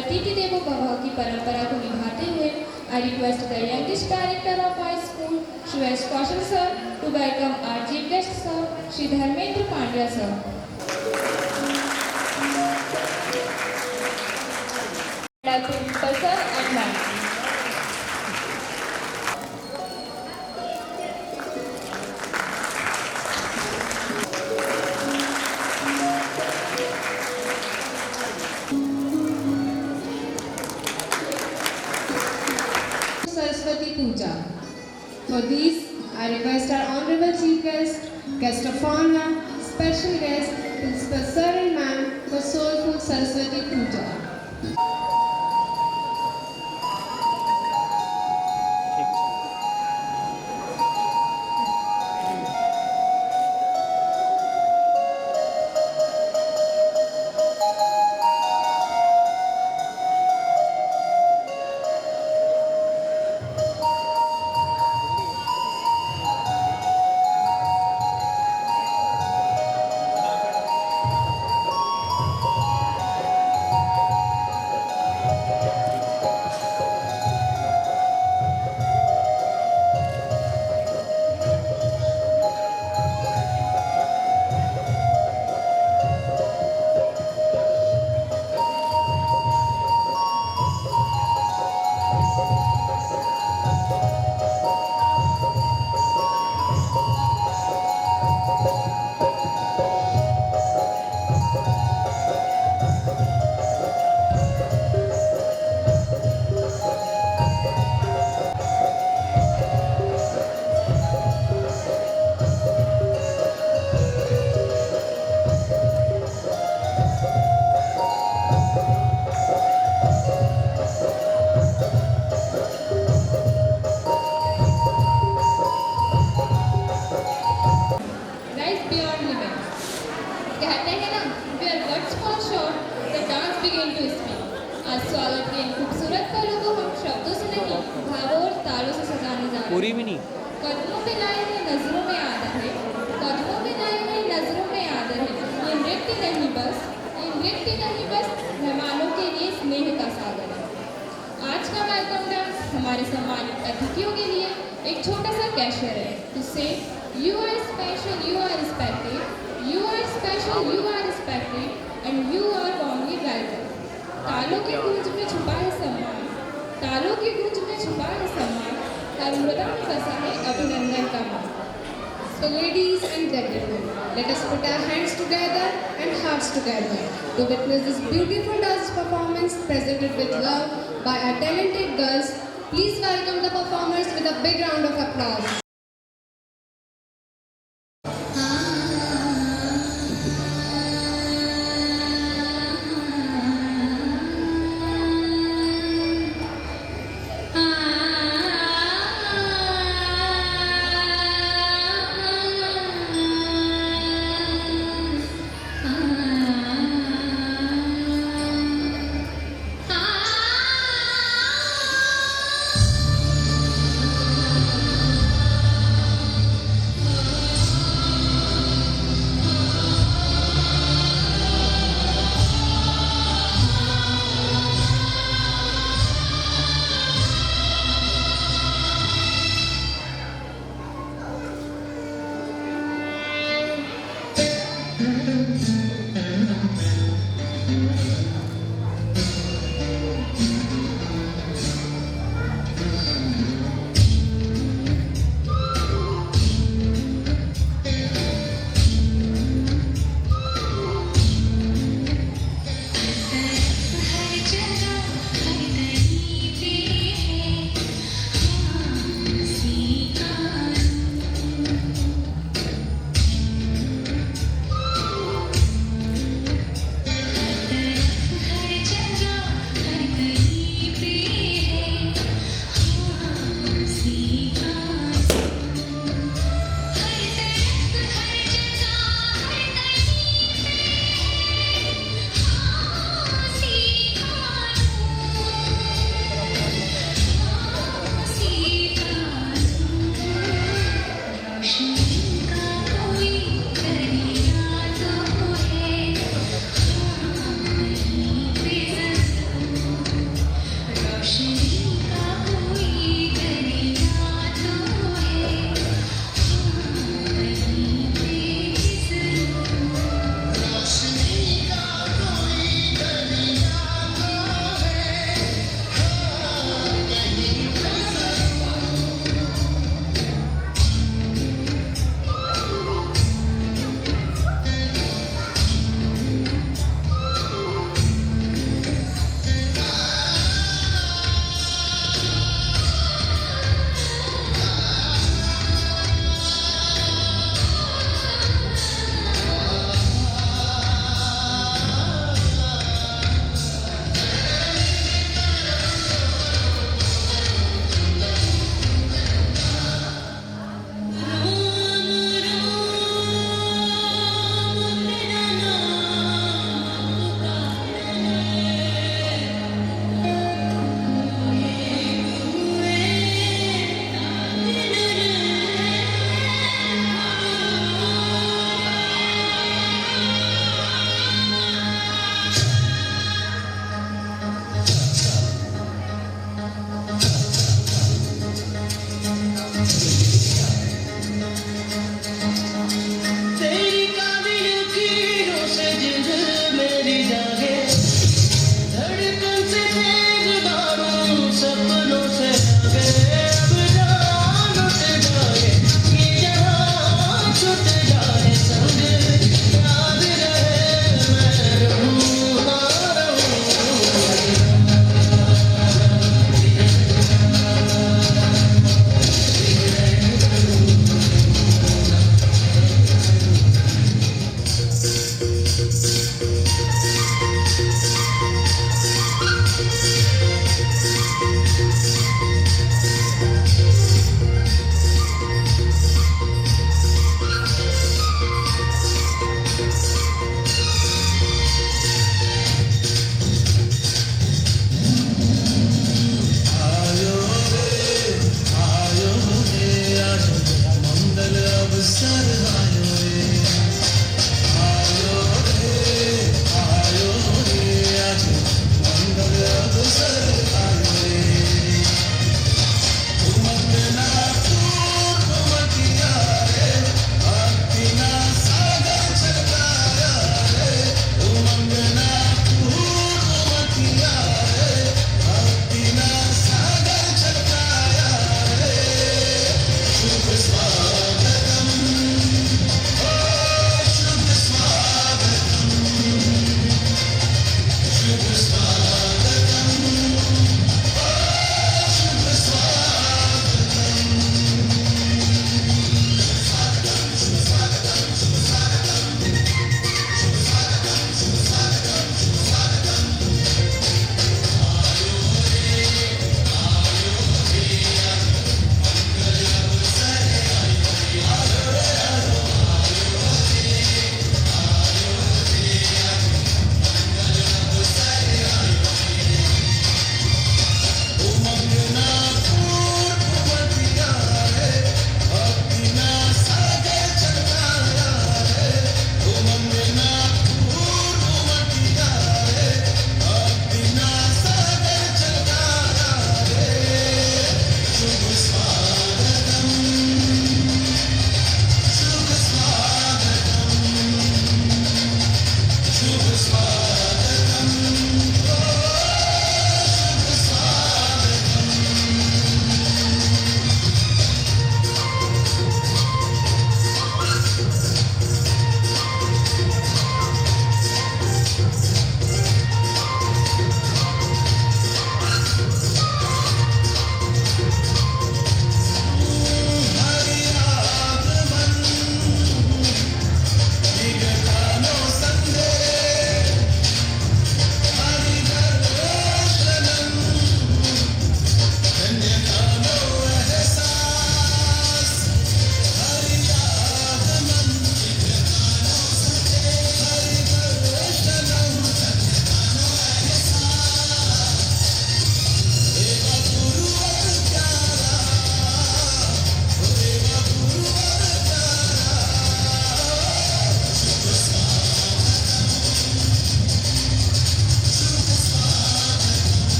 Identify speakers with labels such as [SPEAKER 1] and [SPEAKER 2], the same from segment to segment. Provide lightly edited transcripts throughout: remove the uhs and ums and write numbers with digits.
[SPEAKER 1] अतिथि देवो भव की परंपरा को निभाते हुए I request the youngest director of our school, Shri S. Kaushal sir, to welcome our chief guest sir, Shri Dharmendra Pandya sir. Our principal sir and ma'am.
[SPEAKER 2] Saraswati Puja. For these, I request our honorable chief guest of honor, special guest, principal sir and ma'am for soulful Saraswati Puja.
[SPEAKER 1] कहते हैं ना, where words fall short, the dance begin to speak. आज स्वागत के इन खूबसूरत पलों को हम शब्दों से नहीं, भावों और तालों से सजाने जा रहे हैं।
[SPEAKER 3] पूरी भी नहीं।
[SPEAKER 1] कदमों पे लाए हैं नजरों में आदर है, कदमों पे लाए हैं नजरों में आदर है। ये नृत्य नहीं बस मेहमानों के लिए स्नेह का सागर है। आज का वेलकम डांस हमारे सम्मानित अतिथियों के लिए एक छोटा सा कैशियर है, जिससे you are special, you are respected, you are special, you are respected, and you are warmly welcome. तालों की गूंज में छुपा है सम्मान, तालों की गूंज में छुपा है सम्मान, हर मृदा में बसा है अभिनंदन का मान।
[SPEAKER 2] So ladies and gentlemen, let us put our hands together and hearts together to witness this beautiful dance performance presented with love by our talented girls. Please welcome the performers with a big round of applause.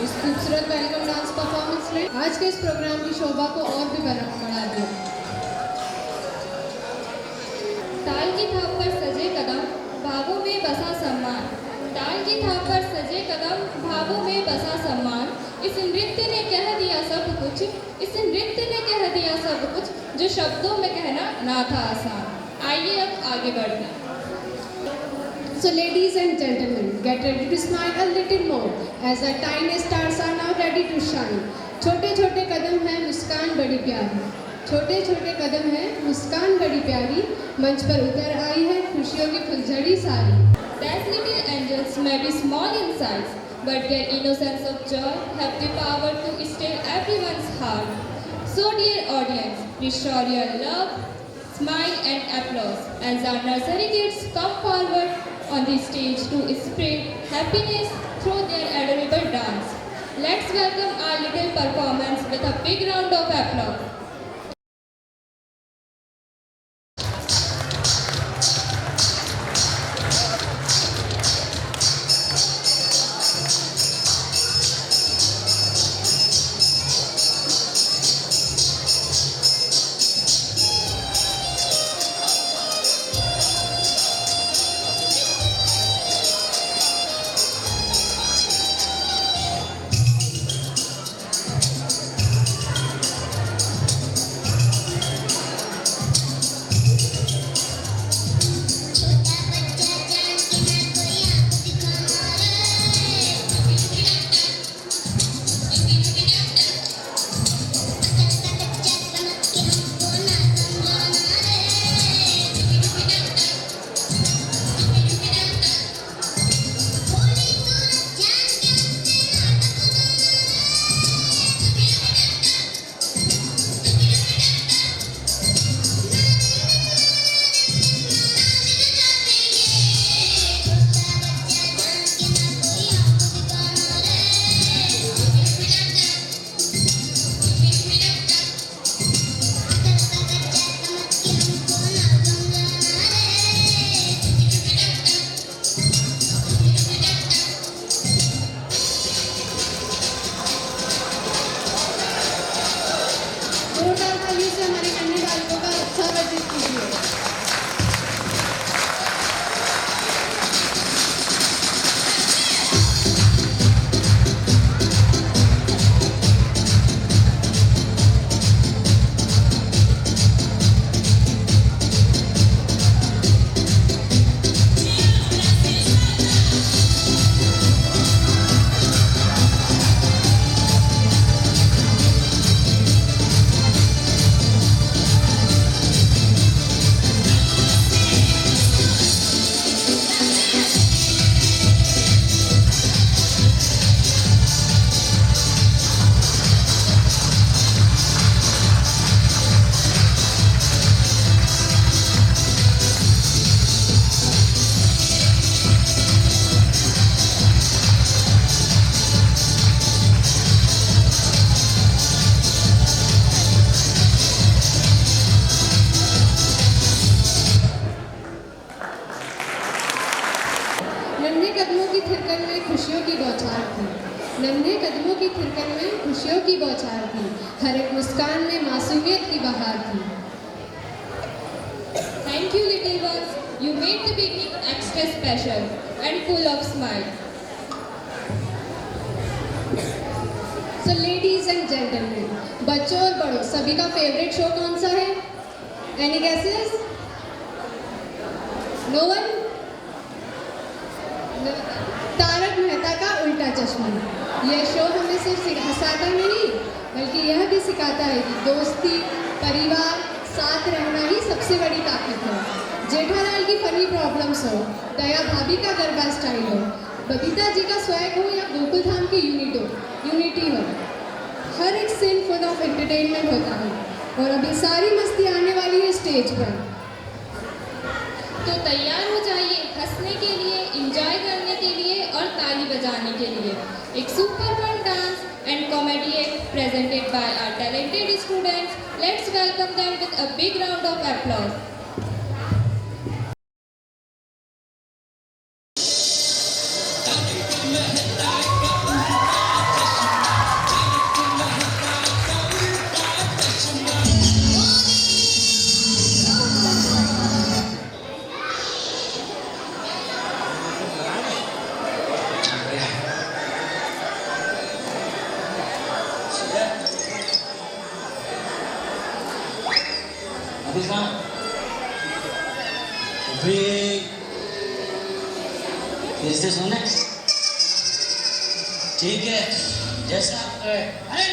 [SPEAKER 2] इस खूबसूरत welcome dance performance ने आज के इस programme की शोभा को और भी बढ़ा दिया।
[SPEAKER 1] ताल की थाप पर सजे कदम भावों में बसा सम्मान। ताल की थाप पर सजे कदम भावों में बसा सम्मान। इस नृत्य ने कह दिया सब कुछ, इस नृत्य ने कह दिया सब कुछ जो शब्दों में कहना ना था आसान। आइए अब आगे बढ़ते हैं।
[SPEAKER 2] So ladies and gentlemen, get ready to smile a little more as our tiny stars are now ready to shine. छोटे छोटे कदम है मुस्कान बड़ी प्यारी, छोटे छोटे कदम है मुस्कान बड़ी प्यारी, मंच पर उतर आई है खुशियों की फुलझड़ी सारी।
[SPEAKER 1] These little angels may be small in size, but their innocence of joy have the power to steal everyone's heart. So dear audience, please show your love, smile and applause as our nursery kids come forward on the stage to spread happiness through their adorable dance. Let's welcome our little performance with a big round of applause.
[SPEAKER 2] कदमों की थिरकन में खुशियों की बौछार थी। नन्हे कदमों की थिरकन में खुशियों की बौछार थी। हर एक मुस्कान में मासूमियत की बहार थी।
[SPEAKER 1] Thank you, little ones. You made the beginning extra special and full of smile.
[SPEAKER 2] So ladies and gentlemen, बच्चों और बड़ों सभी का फेवरेट शो कौन सा है? Any guesses? No one? Tarak Mehta का उल्टा चश्मा। यह शो हमें सिर्फ हंसाता नहीं बल्कि यह भी सिखाता है कि दोस्ती, परिवार, साथ रहना ही सबसे बड़ी ताकत है। जेठालाल की फनी प्रॉब्लम्स हो, दया भाभी का गरबा स्टाइल हो, बबीता जी का स्वैग हो या गोकुल धाम की यूनिटी हो, हर एक सीन फुल ऑफ एंटरटेनमेंट होता है। और अभी सारी मस्ती आने वाली है स्टेज पर।
[SPEAKER 1] तो तैयार हो जाइए हंसने के लिए, एंजॉय करने के लिए और ताली बजाने के लिए। एक super fun dance and comedy act presented by our talented students. Let's welcome them with a big round of applause.
[SPEAKER 3] फिर से सुने ठीक है जैसा आप कहे। अरे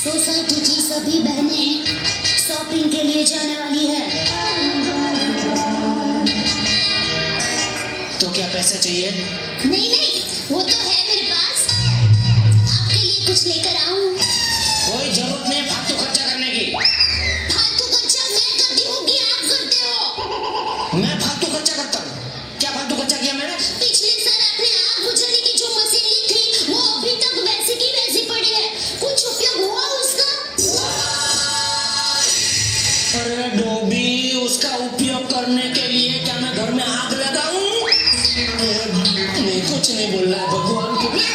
[SPEAKER 4] सोसाइटी की सभी बहनें शॉपिंग के लिए जाने वाली है।
[SPEAKER 3] तो क्या पैसे चाहिए?
[SPEAKER 4] नहीं नहीं, वो तो है मेरे पास। आपके लिए कुछ लेकर आऊं?
[SPEAKER 3] कोई जरूरत नहीं फालतू खर्चा करने की।
[SPEAKER 4] फालतू खर्चा मैं करती हूँ कि आप करते हो?
[SPEAKER 3] मैं फालतू खर्चा करता हूँ? क्या फालतू खर्चा किया मैंने?
[SPEAKER 4] पिछले साल आपने आग बुझाने की जो मशीन ली थी वो अभी तक वैसी की वैसी पड़ी है। कुछ उपयोग हुआ उसका?
[SPEAKER 3] अरे डोबी, उसका उपयोग करने के लिए क्या मैं घर में आग लगाऊं? नहीं, कुछ नहीं बोल रहा है भगवान के लिए।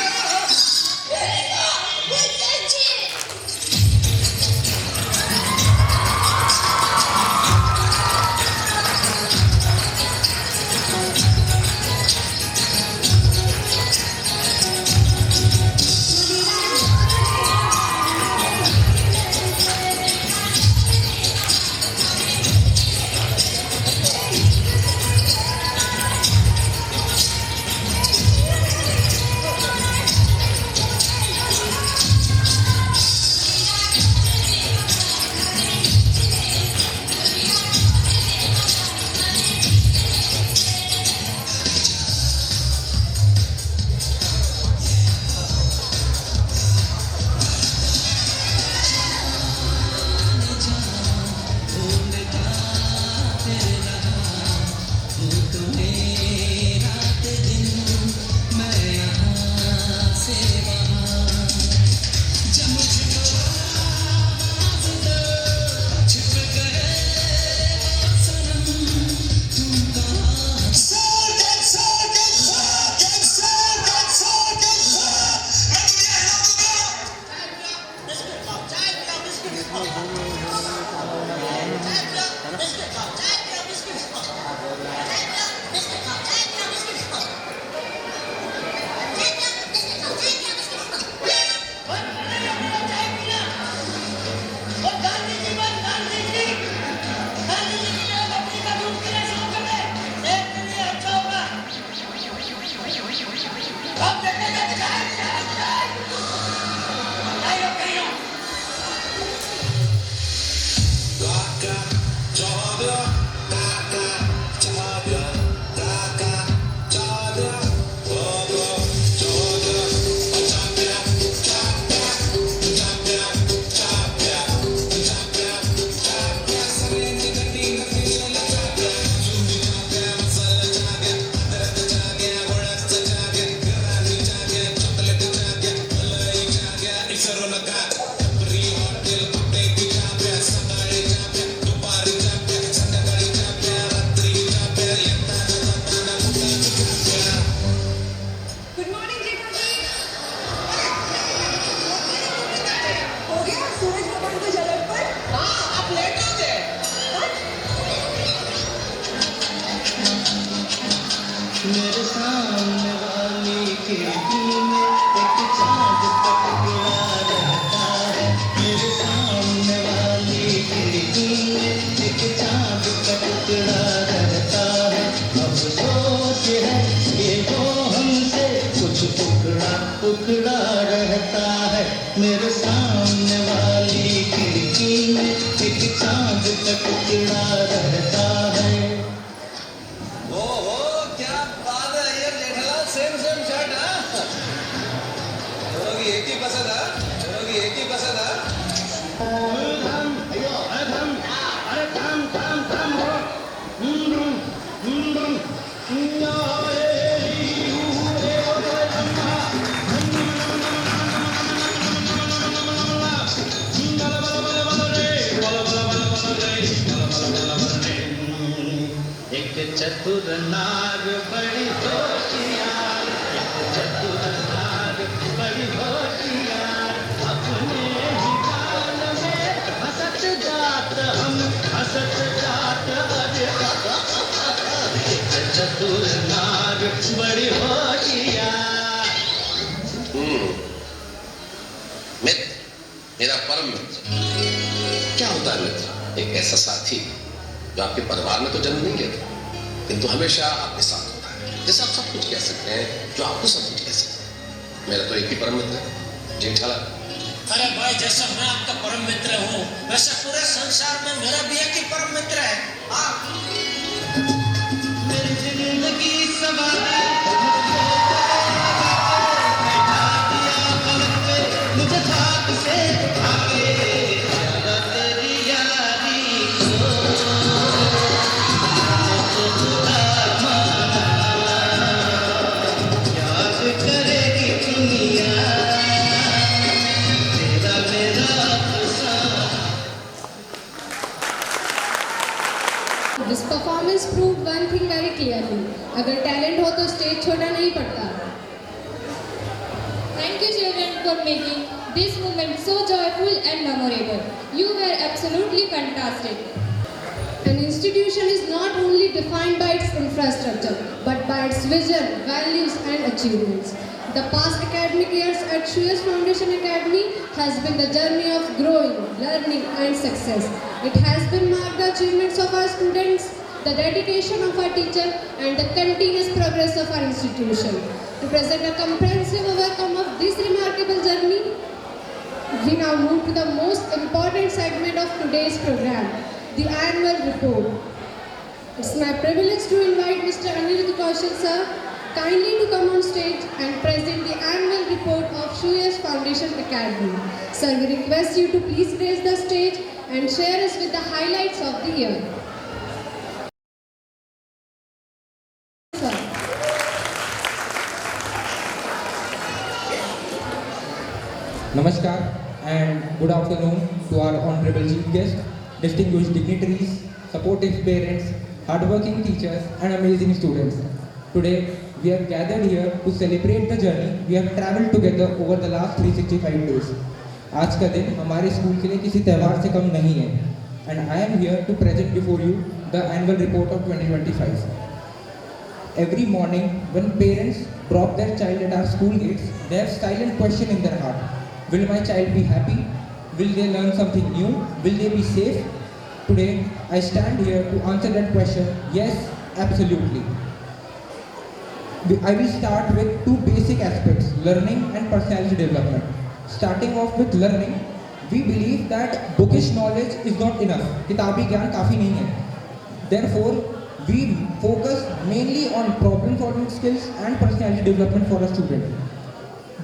[SPEAKER 5] चांद तक चिड़ा रहता है।
[SPEAKER 6] ओहो क्या बात है यार जेठालाल, सेम सेम शर्ट। हाँ दोनों की एक ही पसंद है, दोनों की एक ही पसंद है।
[SPEAKER 5] एक चतुर नाग बड़ी होशियार, एक चतुर नाग बड़ी होशियार, अपने ही काल में हंसत जात हम हंसत जात। अरे एक चतुर नाग बड़ी होशियार।
[SPEAKER 6] मित्र, मेरा परम मित्र। क्या होता है मित्र? एक ऐसा साथी जो आपके परिवार में तो जन्म नहीं लेता, किंतु हमेशा आपके साथ होता है। जैसे आप सब कुछ कह सकते हैं, जो आपको सब कुछ कह सकते हैं। मेरा तो एक ही परम मित्र है, जेठालाल।
[SPEAKER 3] अरे भाई, जैसा मैं आपका परम मित्र हूँ, वैसे पूरे संसार में मेरा भी एक ही परम मित्र है, आप।
[SPEAKER 5] मेरी जिंदगी सवारी मुझे खाक से उठा के ज्यादा तेरी यारी को याद करेगी दुनिया तेरा मेरा अफसाना।
[SPEAKER 2] This performance proved one thing very clearly. अगर टैलेंट हो तो स्टेज छोड़ना नहीं पड़ता।
[SPEAKER 1] Thank you children for making this moment so joyful and memorable. You were absolutely fantastic.
[SPEAKER 2] An institution is not only defined by its infrastructure, but by its vision, values and achievements. The past academic years at Shreyas Foundation Academy has been the journey of growing, learning and success. It has been marked the achievements of our students, the dedication of our teachers and the continuous progress of our institution. To present a comprehensive overview of this remarkable journey, we now move to the most important segment of today's program, the annual report. It's my privilege to invite Mr. Anirudh Kaushal sir kindly to come on stage and present the annual report of Shreyas Foundation Academy. Sir, we request you to please grace the stage and share us with the highlights of the year. Sir.
[SPEAKER 7] Namaskar and good afternoon to our honorable chief guest, distinguished dignitaries, supportive parents, hardworking teachers and amazing students. Today we have gathered here to celebrate the journey we have travelled together over the last 365 days. आज का दिन हमारे school के लिए किसी त्यौहार से कम नहीं है and I am here to present before you the annual report of 2025. Every morning when parents drop their child at our school gates, they have silent question in their heart. Will my child be happy? Will they learn something new? Will they be safe? Today, I stand here to answer that question. Yes, absolutely. I will start with two basic aspects, learning and personality development. Starting off with learning, we believe that bookish knowledge is not enough. किताबी ज्ञान काफ़ी नहीं है. Therefore, we focus mainly on problem solving skills and personality development for a student.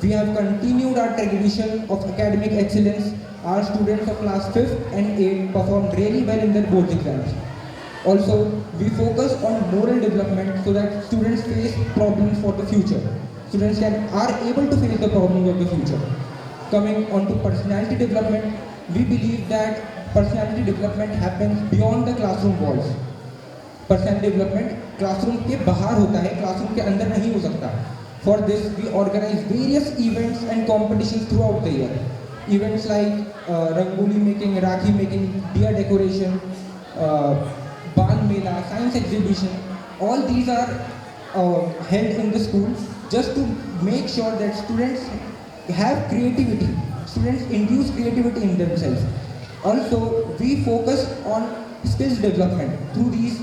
[SPEAKER 7] We have continued our tradition of academic excellence. Our students of class 5th and 8th performed really well in their board exams. Also, we focus on moral development so that students face problems for the future. Students are able to face the problems of the future. Coming on to personality development, we believe that personality development happens beyond the classroom walls. Personality development classroom के बाहर होता है, classroom के अंदर नहीं हो सकता. For this, we organize various events and competitions throughout the year. Events like rangoli making, rakhi making, diya decoration, Bal Mela, science exhibition. All these are held in the school just to make sure that students have creativity. Students induce creativity in themselves. Also, we focus on skills development through these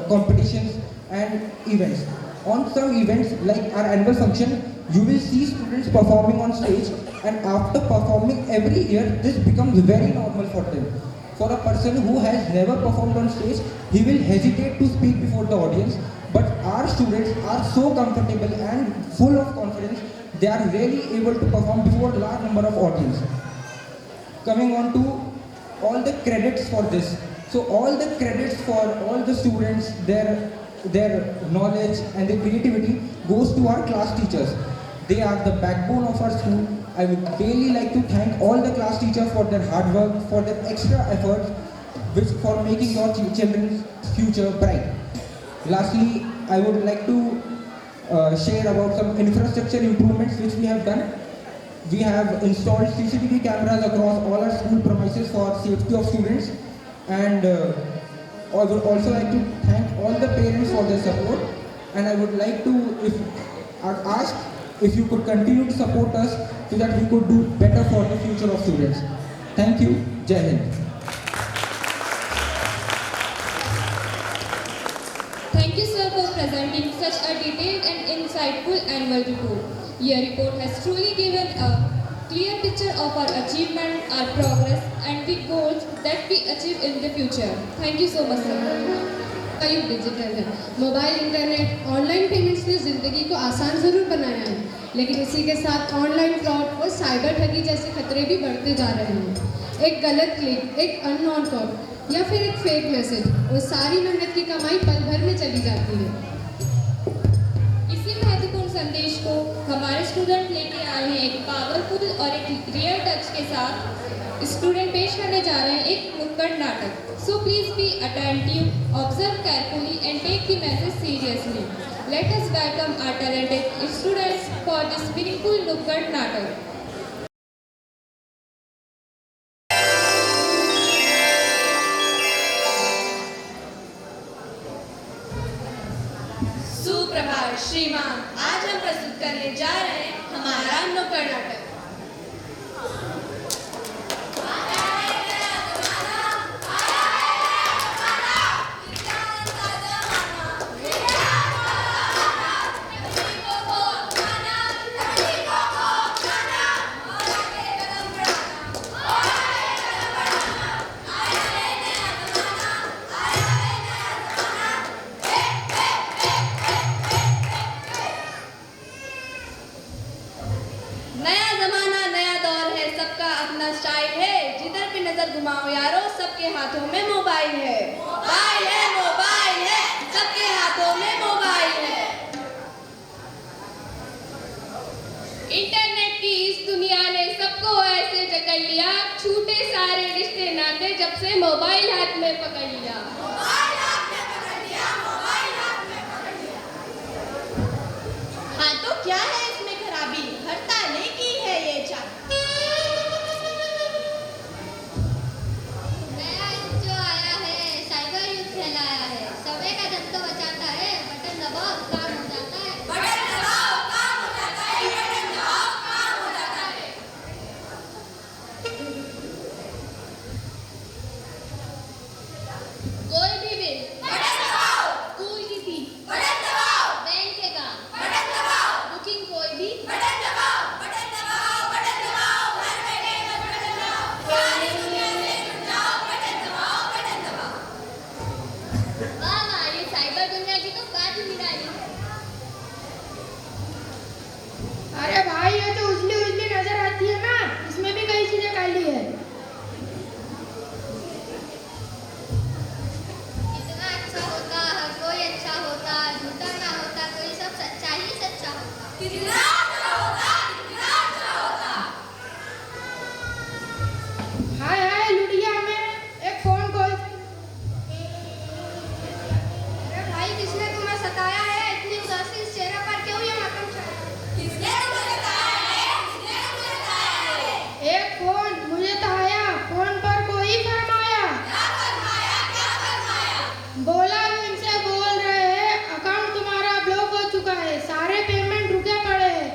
[SPEAKER 7] competitions and events. On some events like our annual function, you will see students performing on stage, and after performing every year, this becomes very normal for them. For a person who has never performed on stage, he will hesitate to speak before the audience. But our students are so comfortable and full of confidence, they are really able to perform before a large number of audience. Coming on to all the credits for this. So all the credits for all the students, their knowledge and their creativity goes to our class teachers. They are the backbone of our school. I would really like to thank all the class teachers for their hard work, for their extra efforts, which for making your children's future bright. Lastly, I would like to share about some infrastructure improvements which we have done. We have installed CCTV cameras across all our school premises for safety of students, and I would also like to thank all the parents for their support, and I would like to ask if you could continue to support us so that we could do better for the future of students. Thank you. Jai Hind.
[SPEAKER 1] Thank you, sir, for presenting such a detailed and insightful annual report. Your report has truly given a clear picture of our achievement, our progress, and the goals that we achieve in the future. Thank you so much, sir.
[SPEAKER 2] का युग digital है। Mobile, internet, online payments ने ज़िंदगी को आसान ज़रूर बनाया है, लेकिन इसी के साथ ऑनलाइन फ्रॉड और साइबर ठगी जैसे खतरे भी बढ़ते जा रहे हैं। एक गलत क्लिक, एक अननोन कॉल या फिर एक फेक मैसेज, वो सारी मेहनत की कमाई पल भर में चली जाती है।
[SPEAKER 1] इसी महत्वपूर्ण संदेश को हमारे स्टूडेंट लेके आए हैं एक पावरफुल और एक रियल टच के साथ। स्टूडेंट पेश करने जा रहे हैं एक nukkad natak. So please be attentive, observe carefully and take the message seriously. Let us welcome our talented students for this meaningful nukkad natak.
[SPEAKER 8] सुप्रभात श्रीमान, आज हम प्रस्तुत करने जा रहे हैं हमारा नुक्कड़ नाटक। नया जमाना नया दौर है, सबका अपना स्टाइल है। जिधर भी नजर घुमाओ यारो, सबके हाथों में मोबाइल है। मोबाइल है, मोबाइल है, सबके हाथों में मोबाइल है।
[SPEAKER 1] इंटरनेट की इस दुनिया ने सबको ऐसे जकड़ लिया, छूटे सारे रिश्ते नाते जब से मोबाइल हाथ में पकड़ लिया।
[SPEAKER 8] हाँ तो क्या है इसमें खराबी, हड़तालें की है ये चाबी।
[SPEAKER 4] नया युग जो आया है, साइबर युग फैलाया है। समय का धन तो बचाता है, बटन दबाओ काम हो जाता है।
[SPEAKER 8] बटन दबाओ काम हो जाता है, बटन दबाओ काम हो जाता है।
[SPEAKER 4] कोई भी बिल,
[SPEAKER 8] बटन दबाओ,
[SPEAKER 4] स्कूल की फीस,
[SPEAKER 8] बटन दबाओ,
[SPEAKER 4] बैंक के काम,
[SPEAKER 8] बटन दबाओ,
[SPEAKER 4] बुकिंग कोई भी,
[SPEAKER 8] बटन दबाओ, बटन दबाओ, बटन दबाओ, घर बैठे बस बटन दबाओ, सारी दुनिया से जुड़ जाओ, बटन दबाओ, बटन दबाओ।
[SPEAKER 4] वाह वाह, ये साइबर दुनिया की तो बात ही निराली है।
[SPEAKER 9] अरे भाई, ये तो उजली उजली नजर आती है ना, इसमें भी कई चीजें काली है।
[SPEAKER 4] कितना अच्छा होता, हर कोई अच्छा होता, झूठा ना होता कोई, सब सच्चा ही सच्चा होता।
[SPEAKER 8] कितना अच्छा होता, कितना अच्छा होता।
[SPEAKER 9] हाय हाय लुढ़िया में एक फोन कॉल।
[SPEAKER 4] अरे भाई, किसने तुम्हें सताया है? इतनी उदासी इस चेहरे पर क्यों ये मातम छाया?
[SPEAKER 8] किसने तुम्हें बताया है, किसने तुम्हें बताया है।
[SPEAKER 9] एक फोन मुझे तो आया, फोन पर कोई फरमाया,
[SPEAKER 8] क्या फरमाया, क्या फरमाया।
[SPEAKER 9] बोला इनसे बोल रहे हैं, अकाउंट तुम्हारा ब्लॉक हो चुका है, सारे पेमेंट रुके पड़े हैं।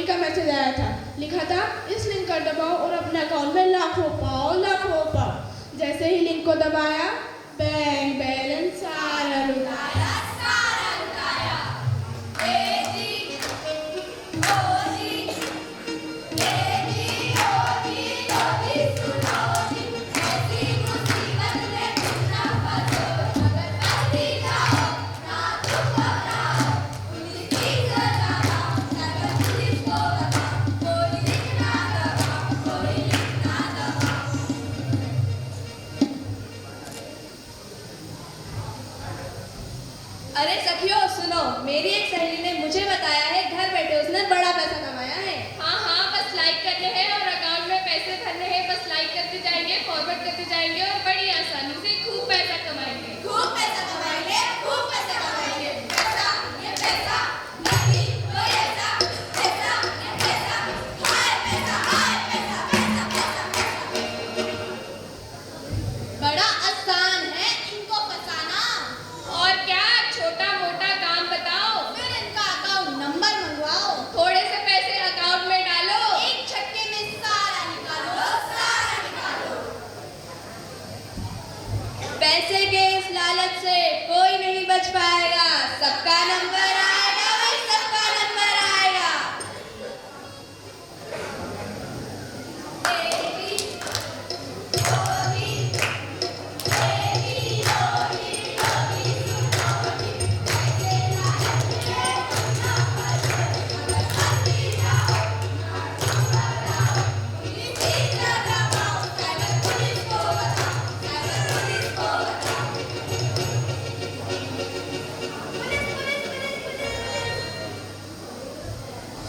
[SPEAKER 9] चोरी का मैसेज आया था। लिखा था इस लिंक पर दबाओ और अपने अकाउंट में लाखों पाओ। जैसे ही लिंक को दबाया, बैंक बैलेंस सारा लुटाया।
[SPEAKER 8] अरे सखियों सुनो, मेरी एक सहेली ने मुझे बताया है घर बैठे उसने बड़ा पैसा कमाया है।
[SPEAKER 1] हाँ, बस लाइक करने हैं और अकाउंट में पैसे भरने हैं। बस लाइक करते जाएंगे, फॉरवर्ड करते जाएंगे और बड़ी आसानी से खूब पैसा कमाएंगे।
[SPEAKER 8] खूब पैसा कमाएंगे, खूब पैसा कमाएंगे। पैसा, ये पैसा, नहीं तो ऐसा, पैसा, ये पैसा, हाय पैसा, हाय पैसा, पैसा, पैसा, पैसा। बड़ा आसान है इनको फंसाना।
[SPEAKER 1] और क्या, छोटा मोटा काम बताओ,
[SPEAKER 8] फिर इनका अकाउंट नंबर मंगवाओ,
[SPEAKER 1] थोड़े से पैसे अकाउंट में डालो,
[SPEAKER 8] एक झटके में सारा निकालो, सारा निकालो। पैसे के इस लालच से कोई नहीं बच पाएगा। सबका नंबर आएगा, भाई सबका नंबर आएगा।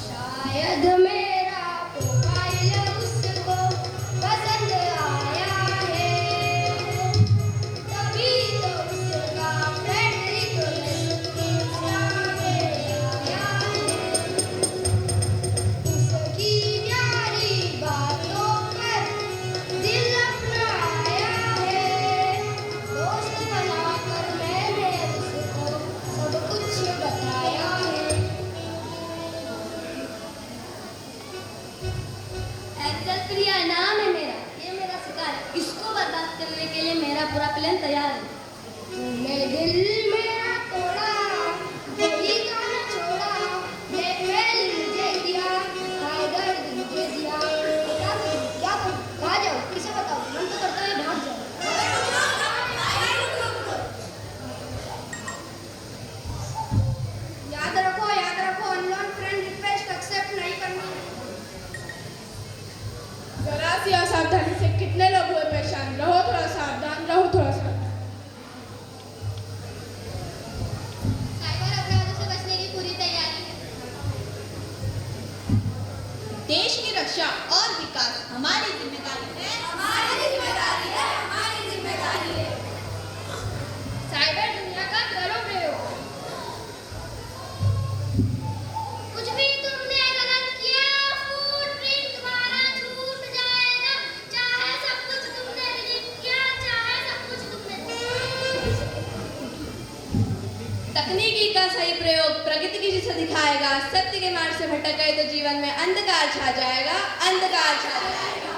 [SPEAKER 9] शायद मेरा प्रोफाइल उसको पसंद आया है, तभी तो उसका फ्रेंड रिक्वेस्ट आया है। उसकी प्यारी बातों पर दिल अपनाया है, दोस्त बनाकर मैंने उसको सब कुछ बताया है।
[SPEAKER 4] एक्टर प्रिया नाम है मेरा, ये मेरा शिकार है। इसको बर्बाद करने के लिए मेरा पूरा प्लान तैयार है।
[SPEAKER 9] तूने दिल मेरा तोड़ा, वही गाना छोड़ा, ब्लैकमेल मुझे किया, हाय दर्द मुझे दिया। क्या करूं? कहाँ जाऊं? किसे बताऊं? मन तो करता है भाग जाऊं। याद रखो, अननोन फ्रेंड रिक्वेस्ट एक्सेप्ट नहीं करनी। जरा सी असावधानी से कितने लोग हुए परेशान। रहो थोड़ा सावधान, रहो थोड़ा सावधान।
[SPEAKER 4] साइबर अपराधों से बचने की पूरी तैयारी है।
[SPEAKER 8] देश की रक्षा और विकास हमारी जिम्मेदारी है, हमारी जिम्मेदारी है, हमारी जिम्मेदारी है।
[SPEAKER 1] साइबर दुनिया का करोगे हो।
[SPEAKER 4] कुछ भी तुमने गलत किया, फुटप्रिंट तुम्हारा छूट जाएगा। चाहे सब कुछ तुमने डिलीट किया, चाहे सब कुछ तुमने।
[SPEAKER 8] तकनीकी का सही प्रयोग प्रगति की दिशा दिखाएगा। सत्य के मार्ग से भटक गए तो जीवन में अंधकार छा जाएगा, अंधकार छा जाएगा।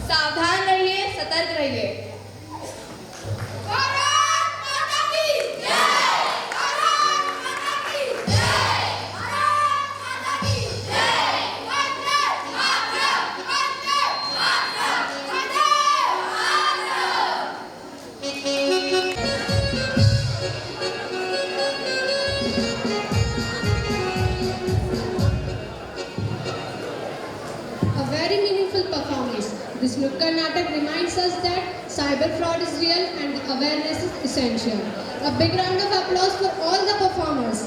[SPEAKER 8] सावधान रहिए, सतर्क रहिए।
[SPEAKER 2] A very meaningful performance. This Nukkad Natak reminds us that cyber fraud is real and awareness is essential. A big round of applause for all the performers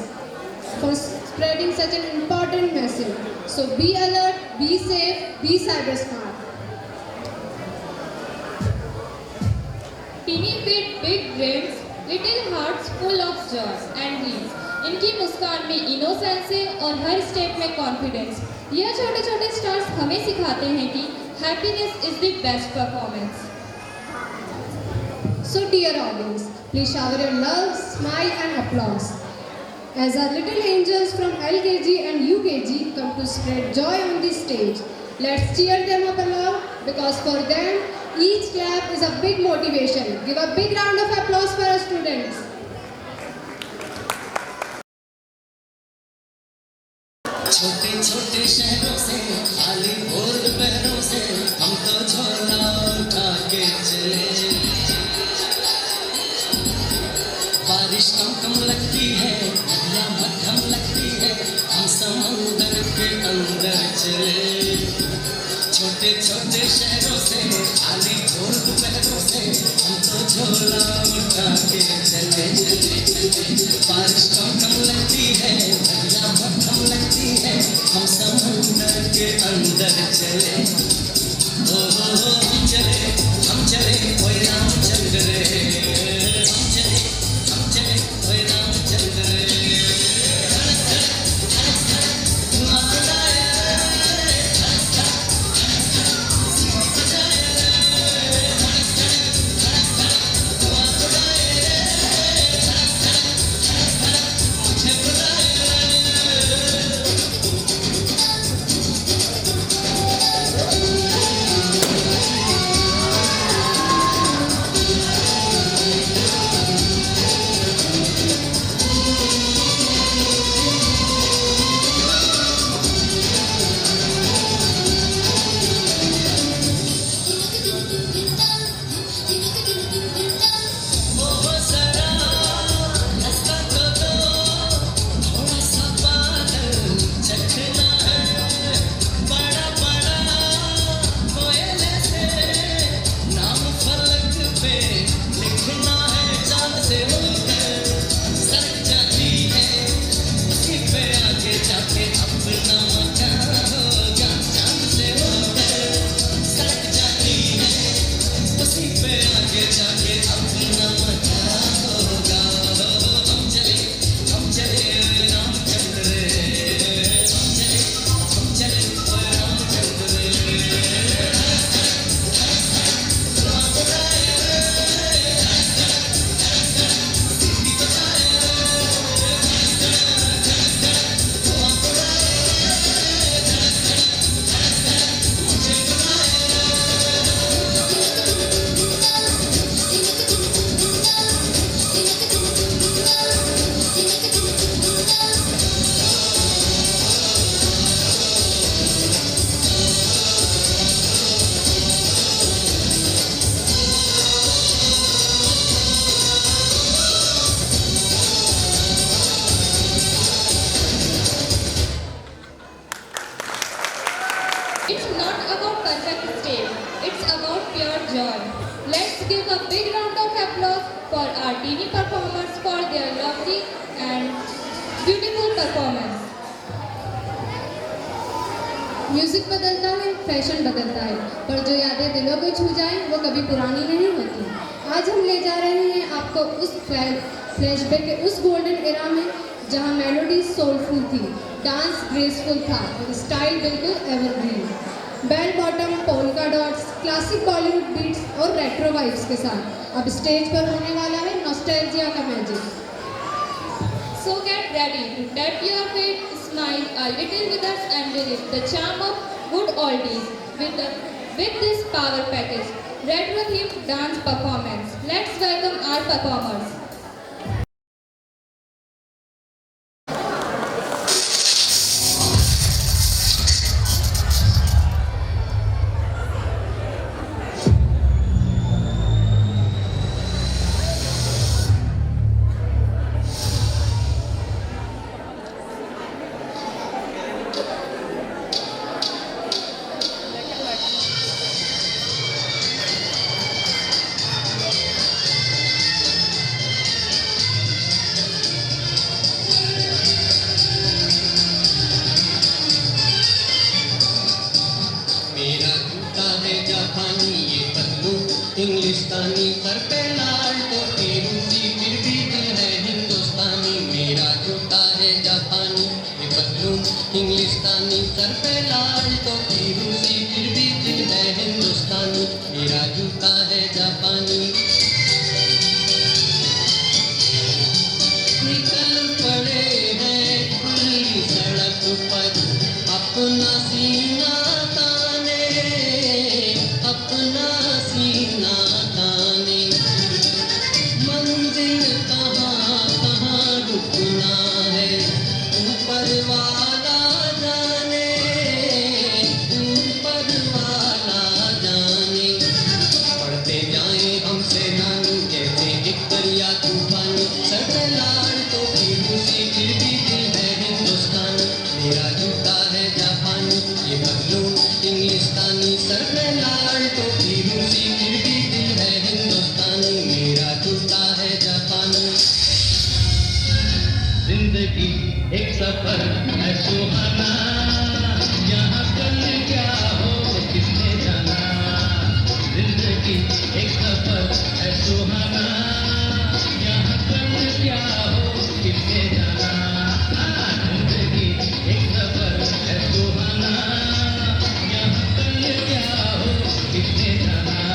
[SPEAKER 2] for spreading such an important message. So be alert, be safe, be cyber smart.
[SPEAKER 1] Teeny feet, big dreams, little hearts full of joy and dreams. इनकी मुस्कान में innocence है और हर step में confidence. यह छोटे छोटे stars हमें सिखाते हैं कि happiness is the best performance.
[SPEAKER 2] So dear audience, please shower your love, smile and applause. As our little angels from LKG and UKG come to spread joy on the stage, let's cheer them up aloud because for them each clap is a big motivation. Give a big round of applause for our students.
[SPEAKER 3] छोटे छोटे शहरों से खाली भोर दोपहरों से हम तो झोला उठा के चले। बारिश कम कम लगती है, नदियाँ मध्यम लगती है, हम समुंदर के अंदर चले। छोटे छोटे शहरों से खाली भोर दोपहरों से हम तो झोला उठा के चले। बारिश कम कम लगती है, नदियाँ मध्यम लगती है, हम समुंदर के अंदर चले। ओ हम चले कोई रामचंद्र रे। हम चले कोई रामचंद्र रे।
[SPEAKER 1] It's not about perfect step, it's about pure joy. Let's give a big round of applause for our teeny performers for their lovely and beautiful performance.
[SPEAKER 2] Music बदलता है, फैशन बदलता है, पर जो यादें दिलों को छू जाएं वो कभी पुरानी नहीं होती। आज हम ले जा रहे हैं आपको उस फ्लैशबैक के उस गोल्डन एरा में जहां मेलोडी सोलफुल थी, डांस ग्रेसफुल था और स्टाइल बिल्कुल evergreen. Bell bottom, polka dots, classic Bollywood beats और रेट्रो वाइब्स के साथ अब स्टेज पर होने वाला है नॉस्टैल्जिया का magic.
[SPEAKER 1] So get ready to tap your feet, smile a little with us and relive the charm of good oldies with this power package, retro themed dance performance. Let's welcome our performers.
[SPEAKER 3] मेरा जूता है जापानी, ये पतलू इंग्लिस्तानी, पर पहना sir पे लाल टोपी रूसी फिर भी दिल है हिंदुस्तानी मेरा जूता है जापानी निकल पड़े हैं खुली सड़क पर अपना सीना ताने अपना सीना ताने मंजिल कहाँ कहाँ रुकना है ऊपर वाला जाने ऊपर वाला जाने पढ़ते जाए हमसे नानी जैसे एक दरिया तूफानी सर पे लाल टोपी रूसी फिर भी दिल है हिंदुस्तानी मेरा जूता है जापानी ये बदलू इंग्लिस्तानी सर पे लाल टोपी रूसी फिर भी दिल है हिंदुस्तानी मेरा जूता है जापानी जिंदगी एक सफर है सुहाना यहाँ कल क्या हो किसने जाना जिंदगी एक सफर है सुहाना यहाँ कल क्या हो किसने जाना जिंदगी एक सफर है सुहाना यहाँ कल क्या हो किसने जाना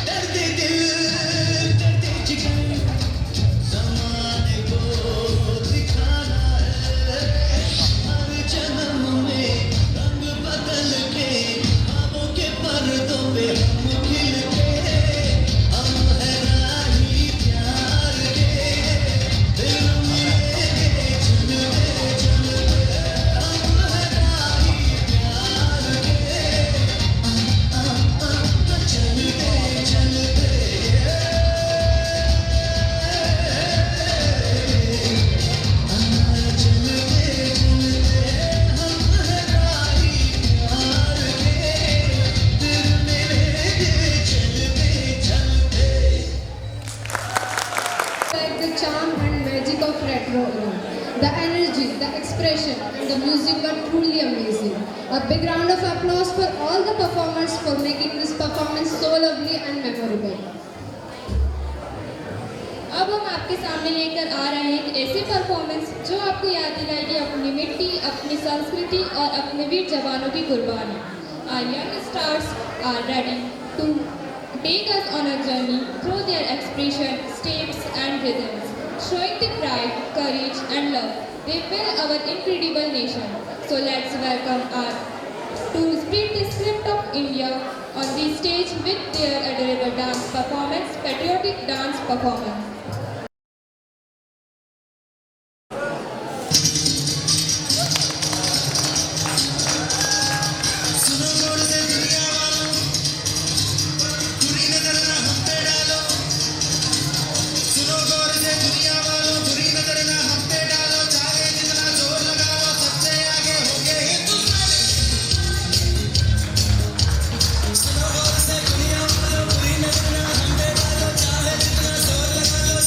[SPEAKER 5] दर्द दिल दर्द जिगर ज़माने को दिखाना है हर जन्म में रंग बदल के ख्वाबों के पर्दों पे हम खिल के हम है राही प्यार के दिल मिलेंगे चलते चलते हम है राही प्यार के चलते चलते
[SPEAKER 2] Like the charm and magic of retro era. The energy, the expression, and the music were truly amazing. A big round of applause for all the performers for making this performance so lovely and memorable.
[SPEAKER 1] अब हम आपके सामने लेकर आ रहे हैं एक ऐसी performance जो आपको याद दिलाएगी अपनी मिट्टी, अपनी संस्कृति और अपने वीर जवानों की कुर्बानी। Our young stars are ready to take us on a journey through their expression, steps and rhythms, showing the pride, courage and love they build our incredible nation. So let's welcome our to spread the script of India on the stage with their adorable dance performance, patriotic dance performance.
[SPEAKER 5] सुनो जोर से दुनिया वालों बुरी नजर ना हम पे डालो सुनो जोर से दुनिया वालों बुरी नजर ना हम पे डालो चाहे जितना जोर लगाओ सबसे आगे होंगे हिंदुस्तानी सुनो जोर से दुनिया वालों बुरी नजर ना हम पे डालो चाहे जितना जोर लगा लो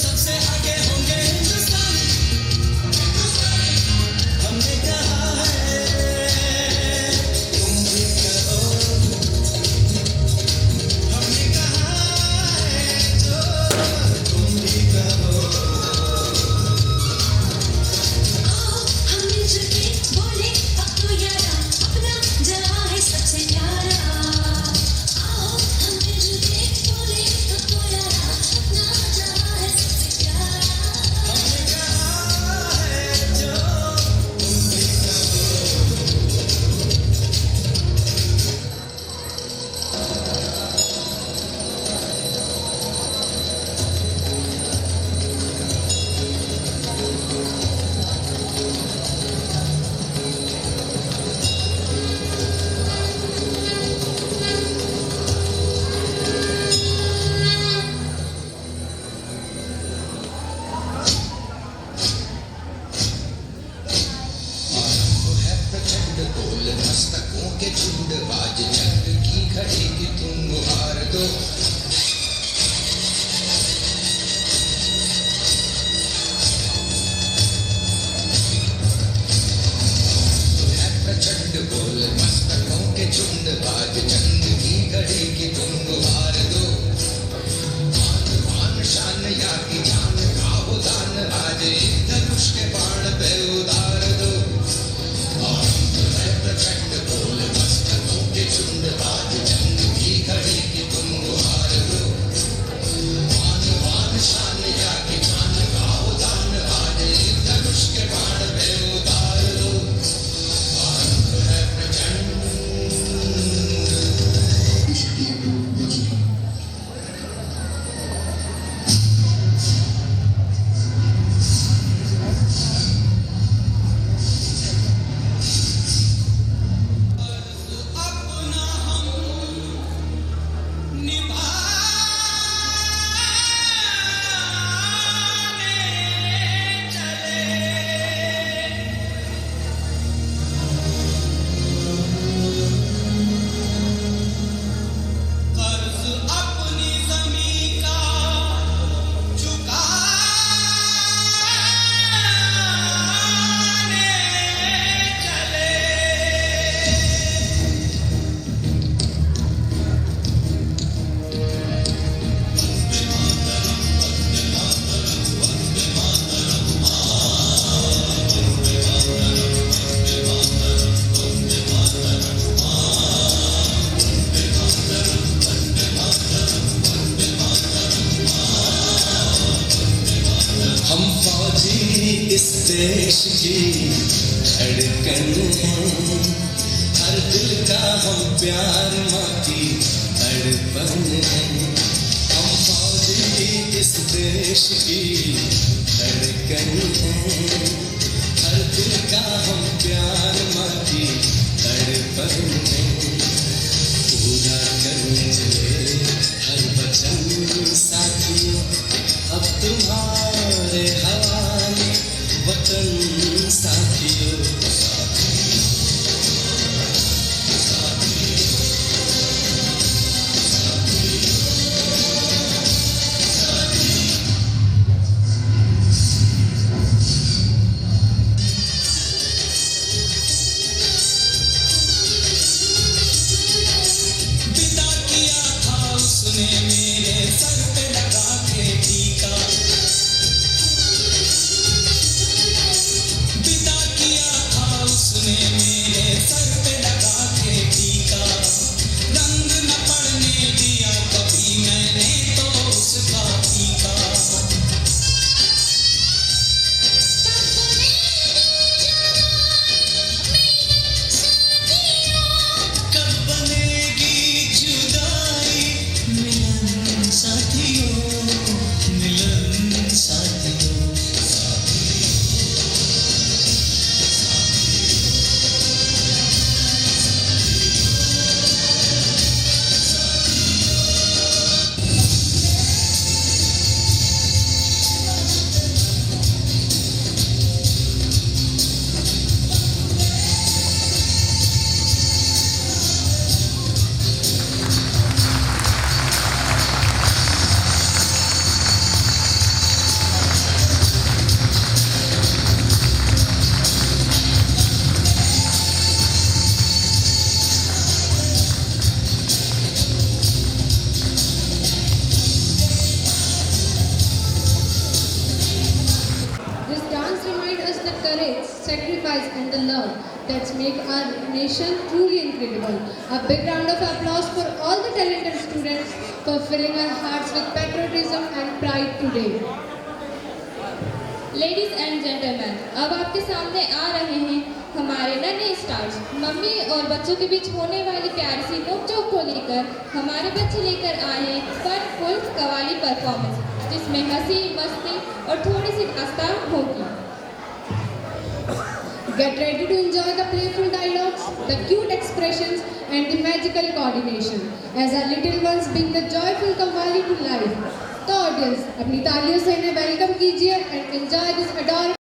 [SPEAKER 3] देश की धड़कन है, हर दिल का हम प्यार माँ की तड़पन है। हम फौज की इस देश की धड़कन है, हर दिल का हम प्यार माँ की तड़पन है। पूरा करने चले हर वचन साथियों, अब तुम्हारे हवाले वतन साथियों। विदा किया था उसने मेरे सर पे लगा के टीका, विदा किया था उसने मेरे सर पे लगा के टीका। रंग न पड़ने दिया कभी मैंने तो उसका फीका। कब बनेगी जुदाई मिलन साथियों, मिलन साथियों।
[SPEAKER 2] This dance reminds us the courage, sacrifice and the love that make our nation truly incredible. A big round of applause for all the talented students for filling our hearts with patriotism and pride today.
[SPEAKER 1] Ladies and gentleman, अब आपके सामने आ रहे हैं हमारे नन्हे stars. Mummy और बच्चों के बीच होने वाली प्यारी सी नोकझोंक को लेकर हमारे बच्चे लेकर आए हैं फन-फुल कवाली परफॉर्मेंस, जिसमें हंसी मस्ती और थोड़ी सी दास्तान होगी।
[SPEAKER 2] Get ready to enjoy the playful dialogues, the cute expressions and the magical coordination as our little ones bring the joyful Qawwali to life. तो ऑडियंस अपनी तालियों से इन्हें वेलकम कीजिए एंड एंजॉय दिस अडोरेबल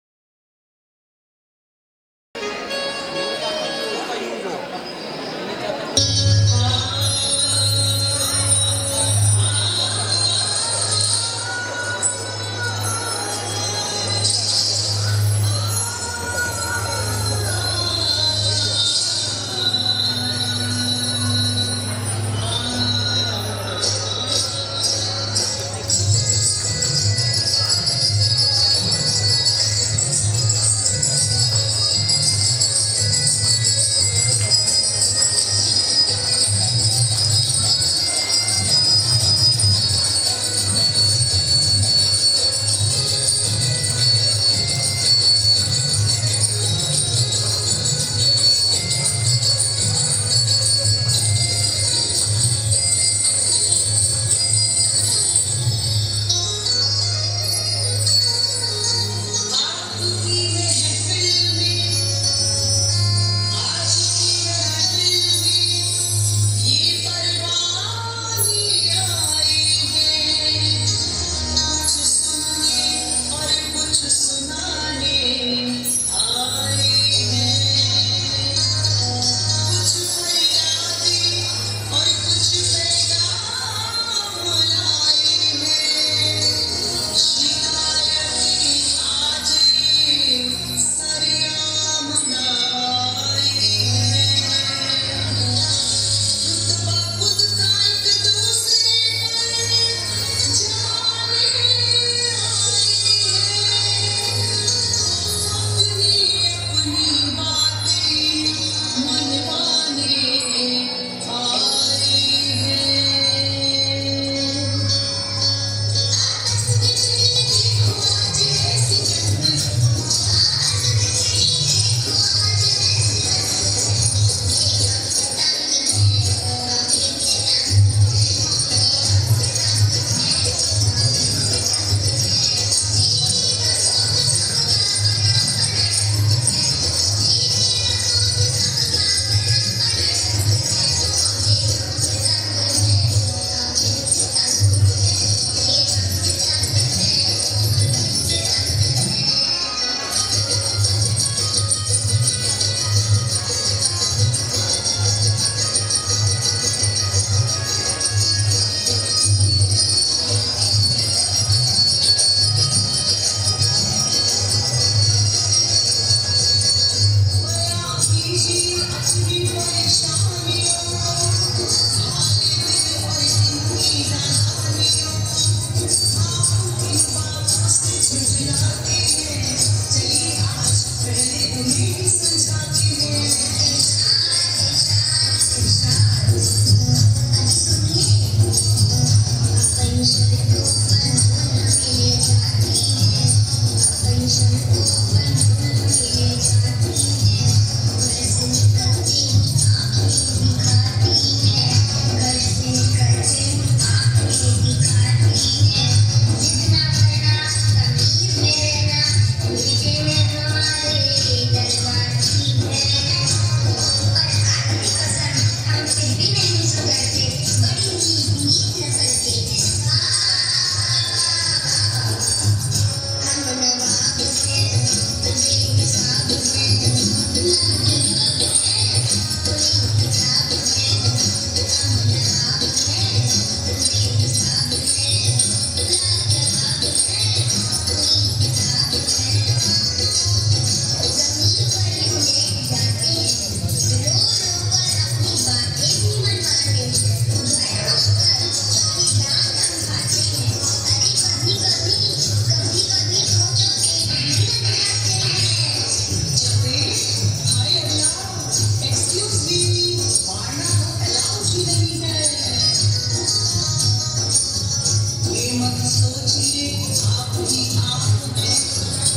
[SPEAKER 3] मत सोचिए आप ही आप हैं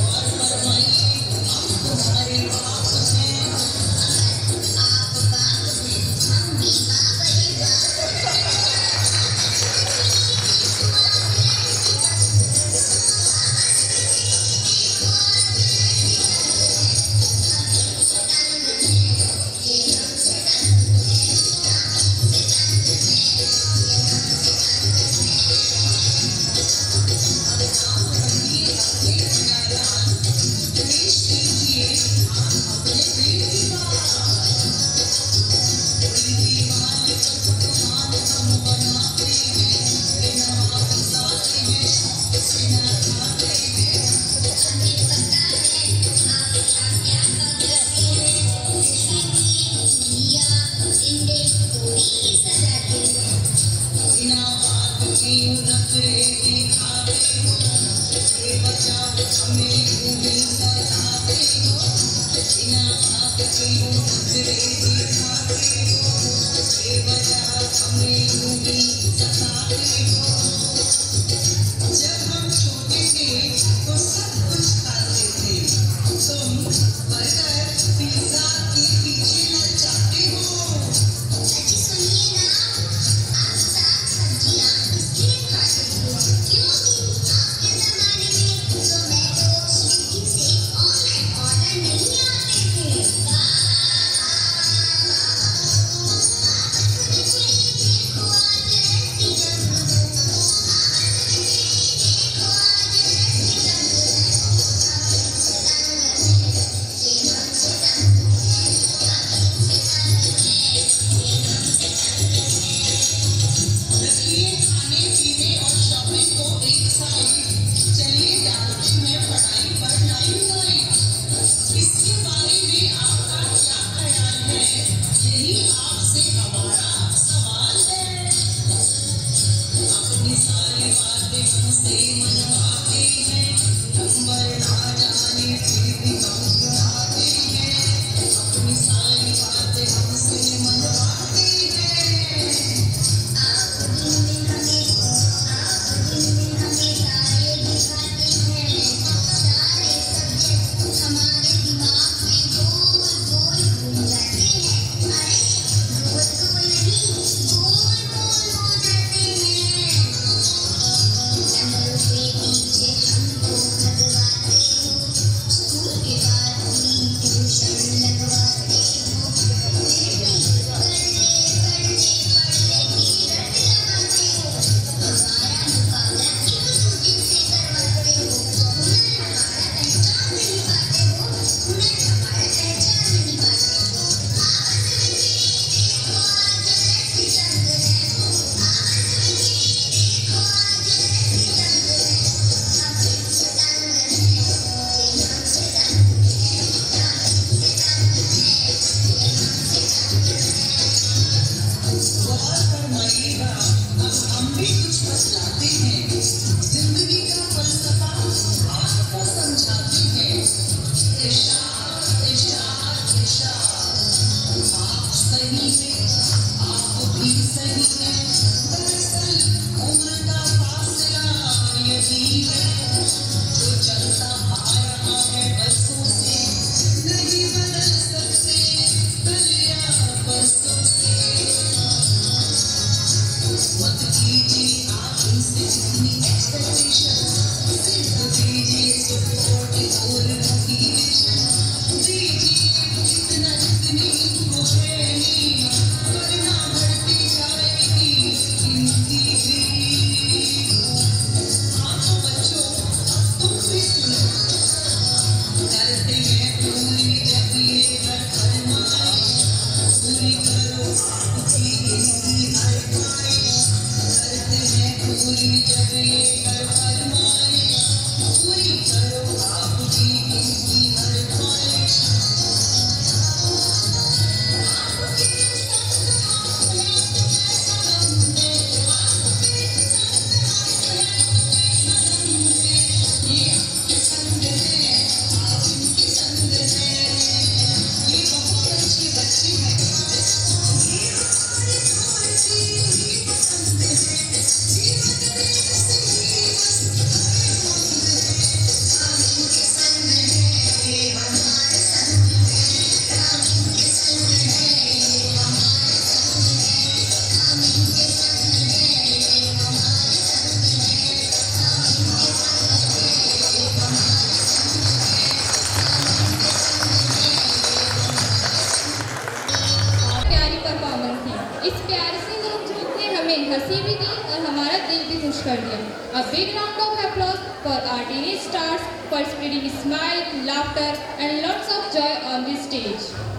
[SPEAKER 3] और फरमाइए हम तुम्हारे बाप हैं।
[SPEAKER 4] आप बाप हैं हम भी बाप हैं।
[SPEAKER 3] बिना बात के नखरे दिखाते हो बेवजह हमें यूं ही सताते हो। बिना बात के नखरे दिखाते हो बेवजह हमें यूं ही सताते हो। जब हम छोटे थे तो सब कुछ खाते थे, तुम बर्गर पिज्जा के पीछे ललचाते हो।
[SPEAKER 4] अजी सुनिए ना, आप साग सब्जियां इसलिए खाते हो क्योंकि आपके ज़माने में ज़ोमैटो स्विगी से ऑनलाइन ऑर्डर नहीं आते थे। देखो आज
[SPEAKER 3] रखिए खाने पीने और शॉपिंग को एक साइड, चलिए डालते हैं पढ़ाई पर लाइन। इसके बारे में आपका क्या ख्याल है, यही आपसे हमारा सवाल है। अपनी सारी बातें हमसे मनवाते हैं, नंबर ना जाने फिर भी हम आते हैं। अपनी सारी बातें हमसे मनवाते हैं।
[SPEAKER 4] आप दिन में हमें तारे दिखाते हैं, सारे सब्जेक्ट हमारे दिमाग में गोल गोल घूम जाते हैं। अरे गोल गोल नहीं, गोल गोल हो जाते हैं। नंबरों के पीछे हमको भगवाते हो, स्कूल के बाद भी ट्यूशन लगवाते हो। फिर भी पढ़ते की रट लगाते हो। हमारा मुकाबला क्यों तुझसे करवाते हो? हुनर हमारा पहचान नहीं पाते हो, हुनर हमारा पहचान नहीं पाते हो। आपस में भी देखो आज ऐसी जंग है, आपस में भी देखो आज ऐसी जंग है। हमसे तंग है, ये हमसे तंग है,
[SPEAKER 3] गौर फरमाइएगा, अब हम भी कुछ बतलाते हैं। जिंदगी का फलसफा आपको समझाते हैं। इरशाद इरशाद इरशाद, आप सही हैं, आप भी सही हैं। दरअसल उम्र का फासला यही है, जो चलता आ रहा है बरसों से, नहीं बदल सकते कल या परसों से। मत कीजिए आप इनसे जितनी एक्सपेक्टेशन, सिर्फ दीजिए सपोर्ट और मोटिवेशन। दीजिए इतना जितनी इनको है नहीं, वरना बढ़ती जाएगी इनकी भी। हाँ तो बच्चों, तुम भी सुनो, करते हैं पूरी जब ये हर फरमाइश, पूरी करो आपकी इनकी हर ख्वाहिश। करते हैं पूरी जब ये हर फरमाइश, पूरी करो आपकी इनकी हर ख्वाहिश। ये आपके संग है, आप इनके संग हैं। ये बहुत अच्छे बच्चे हैं, ये हमारे थोड़ी पसंद है। जीवन में
[SPEAKER 1] इस प्यार से नोक झोंक ने हमें हंसी भी दी और हमारा दिल भी खुश कर दिया. A big round of applause for our teenage stars for spreading smile, laughter and lots of joy on this stage.